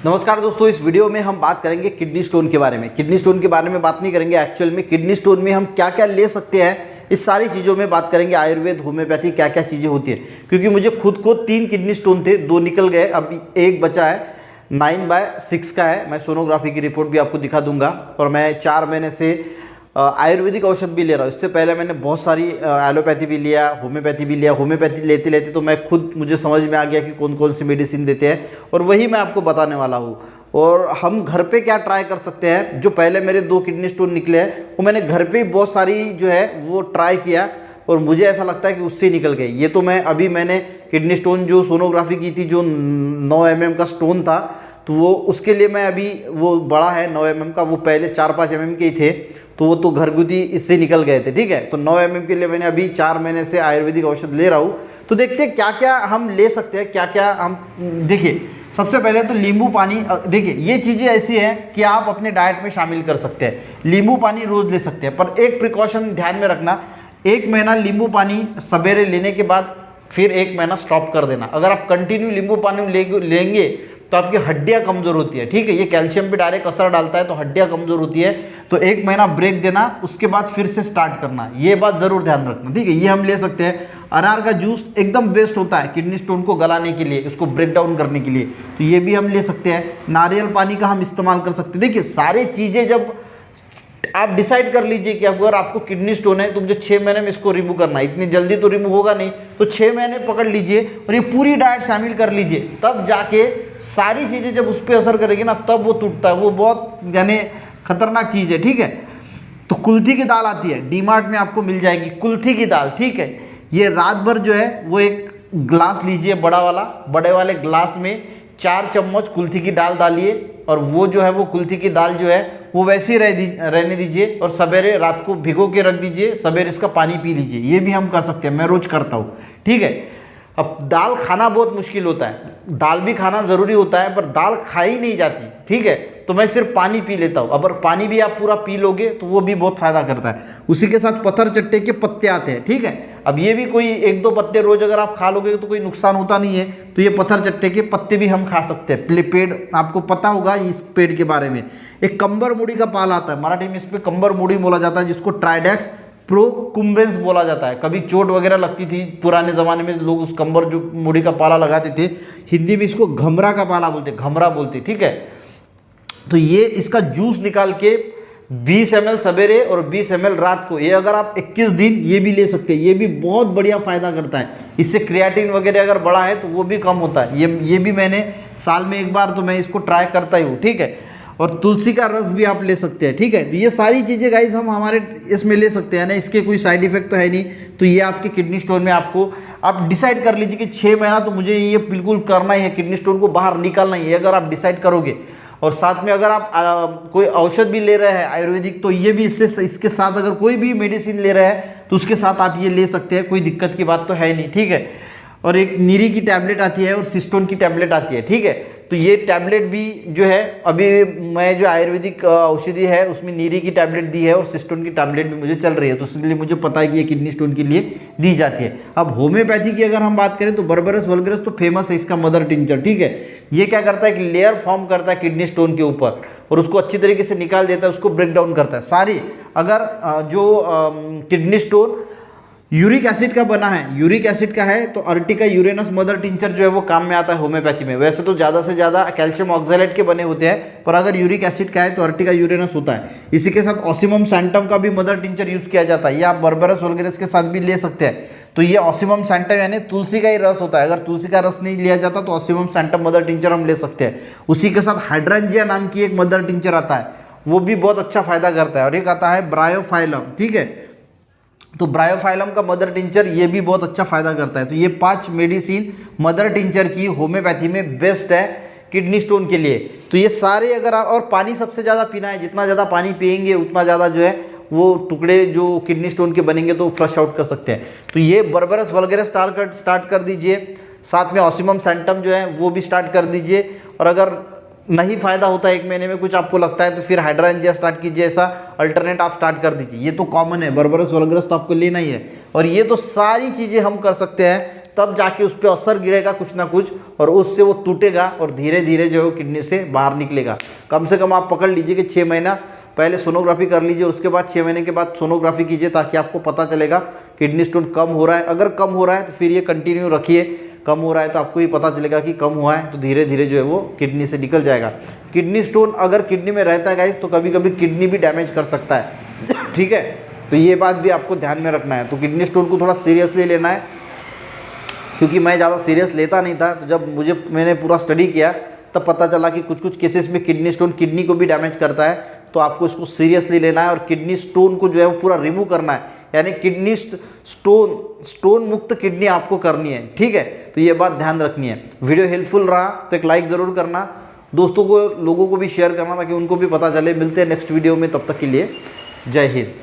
नमस्कार दोस्तों, इस वीडियो में हम बात करेंगे किडनी स्टोन के बारे में। किडनी स्टोन के बारे में बात नहीं करेंगे, एक्चुअल में किडनी स्टोन में हम क्या क्या ले सकते हैं, इस सारी चीज़ों में बात करेंगे। आयुर्वेद, होम्योपैथी, क्या क्या चीज़ें होती है, क्योंकि मुझे खुद को 3 किडनी स्टोन थे, 2 निकल गए, अब एक बचा है। 9/6 का है। मैं सोनोग्राफी की रिपोर्ट भी आपको दिखा दूंगा। और मैं 4 महीने से आयुर्वेदिक औषध भी ले रहा हूँ। इससे पहले मैंने बहुत सारी एलोपैथी भी लिया, होम्योपैथी भी लिया। होम्योपैथी लेते लेते तो मैं खुद, मुझे समझ में आ गया कि कौन कौन सी मेडिसिन देते हैं, और वही मैं आपको बताने वाला हूँ। और हम घर पे क्या ट्राई कर सकते हैं, जो पहले मेरे 2 किडनी स्टोन निकले हैं वो मैंने घर पे ही बहुत सारी जो है वो ट्राई किया, और मुझे ऐसा लगता है कि उससे निकल गए। ये तो मैंने किडनी स्टोन जो सोनोग्राफी की थी, जो 9 mm का स्टोन था, तो वो उसके लिए मैं अभी, वो बड़ा है 9 mm का, वो पहले 4-5 mm के ही थे, तो वो तो घरगुती इससे निकल गए थे। ठीक है, तो 9 mm के लिए मैंने अभी 4 महीने से आयुर्वेदिक औषध ले रहा हूँ। तो देखते हैं क्या क्या हम ले सकते हैं, क्या क्या हम। देखिए, सबसे पहले तो नींबू पानी। देखिए, ये चीज़ें ऐसी हैं कि आप अपने डाइट में शामिल कर सकते हैं। नींबू पानी रोज़ ले सकते हैं, पर एक प्रिकॉशन ध्यान में रखना, 1 महीना नींबू पानी सवेरे लेने के बाद फिर 1 महीना स्टॉप कर देना। अगर आप कंटिन्यू नींबू पानी लेंगे तो आपकी हड्डियां कमज़ोर होती है। ठीक है, ये कैल्शियम पे डायरेक्ट असर डालता है, तो हड्डियां कमज़ोर होती है। तो 1 महीना ब्रेक देना, उसके बाद फिर से स्टार्ट करना, ये बात ज़रूर ध्यान रखना। ठीक है, ये हम ले सकते हैं। अनार का जूस एकदम बेस्ट होता है किडनी स्टोन को गलाने के लिए, उसको ब्रेक डाउन करने के लिए, तो ये भी हम ले सकते हैं। नारियल पानी का हम इस्तेमाल कर सकते हैं। देखिए, सारी चीज़ें जब आप डिसाइड कर लीजिए कि अगर आपको किडनी स्टोन है तो मुझे 6 महीने में इसको रिमूव करना है, इतनी जल्दी तो रिमूव होगा नहीं, तो 6 महीने पकड़ लीजिए और ये पूरी डाइट शामिल कर लीजिए, तब जाके सारी चीज़ें जब उस पर असर करेगी ना, तब वो टूटता है। वो बहुत यानी खतरनाक चीज़ है। ठीक है, तो कुल्थी की दाल आती है, डीमार्ट में आपको मिल जाएगी कुल्थी की दाल। ठीक है, ये रात भर जो है वो एक ग्लास लीजिए, बड़े वाले ग्लास में 4 चम्मच कुल्थी की दाल डालिए, और वो जो है वो कुल्थी की दाल जो है वो वैसे ही रहने दीजिए, और सवेरे रात को भिगो के रख दीजिए, सवेरे इसका पानी पी लीजिए। ये भी हम कर सकते हैं, मैं रोज करता हूँ। ठीक है, अब दाल खाना बहुत मुश्किल होता है, दाल भी खाना ज़रूरी होता है, पर दाल खाई नहीं जाती। ठीक है, तो मैं सिर्फ पानी पी लेता हूँ। अगर पानी भी आप पूरा पी लोगे तो वो भी बहुत फ़ायदा करता है। उसी के साथ पत्थर चट्टे के पत्ते आते हैं। ठीक है, अब ये भी कोई 1-2 पत्ते रोज अगर आप खा लोगे तो कोई नुकसान होता नहीं है, तो ये पत्थर चट्टे के पत्ते भी हम खा सकते हैं। पेड़, आपको पता होगा इस पेड़ के बारे में। एक कंबर मुड़ी का पाल आता है, मराठी में इस पर कंबर मुड़ी बोला जाता है, जिसको ट्राइडेक्स प्रोकुम्बेंस बोला जाता है। कभी चोट वगैरह लगती थी पुराने ज़माने में, लोग उस कंबर जो मुड़ी का पाला लगाते थे, हिंदी में इसको घमरा का पाला बोलते, घमरा बोलते। ठीक है, तो ये इसका जूस निकाल के 20 ml सवेरे और 20 ml रात को, ये अगर आप 21 दिन ये भी ले सकते हैं, ये भी बहुत बढ़िया फ़ायदा करता है। इससे क्रिएटिन वगैरह अगर बढ़ा है तो वो भी कम होता है। ये भी मैंने साल में 1 बार तो मैं इसको ट्राई करता ही हूँ। ठीक है, और तुलसी का रस भी आप ले सकते हैं। ठीक है, तो ये सारी चीज़ें गाइस हम हमारे इसमें ले सकते हैं ना, इसके कोई साइड इफेक्ट तो है नहीं। तो ये आपके किडनी स्टोन में आपको, आप डिसाइड कर लीजिए कि 6 महीना तो मुझे ये बिल्कुल करना ही है, किडनी स्टोन को बाहर निकालना ही है। अगर आप डिसाइड करोगे, और साथ में अगर आप कोई औषध भी ले रहे हैं आयुर्वेदिक, तो ये भी इसके साथ अगर कोई भी मेडिसिन ले रहे हैं तो उसके साथ आप ये ले सकते हैं, कोई दिक्कत की बात तो है नहीं। ठीक है, और एक नीरी की टैबलेट आती है और सिस्टोन की टैबलेट आती है। ठीक है, तो ये टैबलेट भी जो है, अभी मैं जो आयुर्वेदिक औषधि है उसमें नीरी की टैबलेट दी है, और सिस्टोन की टैबलेट भी मुझे चल रही है, तो इसलिए मुझे पता है कि ये किडनी स्टोन के लिए दी जाती है। अब होम्योपैथी की अगर हम बात करें तो बर्बरस वल्गरस तो फेमस है, इसका मदर टिंचर। ठीक है, ये क्या करता है कि लेयर फॉर्म करता है किडनी स्टोन के ऊपर, और उसको अच्छी तरीके से निकाल देता है, उसको ब्रेक डाउन करता है सारी। अगर जो किडनी स्टोन यूरिक एसिड का बना है, यूरिक एसिड का है, तो अर्टिका यूरेनस मदर टिंचर जो है वो काम में आता है होम्योपैथी में। वैसे तो ज़्यादा से ज़्यादा कैल्शियम ऑक्सैलेट के बने होते हैं, पर अगर यूरिक एसिड का है तो अर्टिका यूरेनस होता है। इसी के साथ ऑसिमम सैंटम का भी मदर टिंचर यूज़ किया जाता है, ये आप बर्बरस वल्गरस के साथ भी ले सकते हैं। तो ये ऑसिमम सैंटम यानी तुलसी का ही रस होता है, अगर तुलसी का रस नहीं लिया जाता तो ऑसिमम सैंटम मदर टिंचर हम ले सकते हैं। उसी के साथ हाइड्रेंजिया नाम की एक मदर टिंचर आता है, वो भी बहुत अच्छा फायदा करता है। और एक आता है ब्रायोफाइलम। ठीक है, तो ब्रायोफाइलम का मदर टिंचर ये भी बहुत अच्छा फायदा करता है। तो ये 5 मेडिसिन मदर टिंचर की होम्योपैथी में बेस्ट है किडनी स्टोन के लिए। तो ये सारे अगर आप, और पानी सबसे ज़्यादा पीना है, जितना ज़्यादा पानी पिएंगे उतना ज़्यादा जो है वो टुकड़े जो किडनी स्टोन के बनेंगे तो फ्लश आउट कर सकते हैं। तो ये बर्बरस वल्गरस स्टार्ट कर दीजिए, साथ में ऑसिमम सैंटम जो है वो भी स्टार्ट कर दीजिए। और अगर नहीं फ़ायदा होता है 1 महीने में कुछ आपको लगता है तो फिर हाइड्रेंजिया स्टार्ट कीजिए, ऐसा अल्टरनेट आप स्टार्ट कर दीजिए। ये तो कॉमन है, बर्बरस वल्गरस तो आपको लेना ही है। और ये तो सारी चीज़ें हम कर सकते हैं तब जाके उस पर असर गिरेगा कुछ ना कुछ, और उससे वो टूटेगा और धीरे धीरे जो है किडनी से बाहर निकलेगा। कम से कम आप पकड़ लीजिए कि 6 महीना पहले सोनोग्राफी कर लीजिए, उसके बाद 6 महीने के बाद सोनोग्राफी कीजिए, ताकि आपको पता चलेगा किडनी स्टोन कम हो रहा है। अगर कम हो रहा है तो फिर ये कंटिन्यू रखिए, कम हो रहा है तो आपको ये पता चलेगा कि कम हुआ है, तो धीरे धीरे जो है वो किडनी से निकल जाएगा। किडनी स्टोन अगर किडनी में रहता है गाइस, तो कभी कभी किडनी भी डैमेज कर सकता है, ठीक है, तो ये बात भी आपको ध्यान में रखना है। तो किडनी स्टोन को थोड़ा सीरियसली लेना है, क्योंकि मैं ज़्यादा सीरियस लेता नहीं था, तो जब मैंने पूरा स्टडी किया तब पता चला कि कुछ कुछ केसेस में किडनी स्टोन किडनी को भी डैमेज करता है, तो आपको इसको सीरियसली लेना है और किडनी स्टोन को जो है वो पूरा रिमूव करना है, यानी किडनी स्टोन मुक्त किडनी आपको करनी है, ठीक है। तो ये बात ध्यान रखनी है। वीडियो हेल्पफुल रहा तो एक लाइक ज़रूर करना, दोस्तों को लोगों को भी शेयर करना, ताकि उनको भी पता चले। मिलते हैं नेक्स्ट वीडियो में, तब तक के लिए जय हिंद।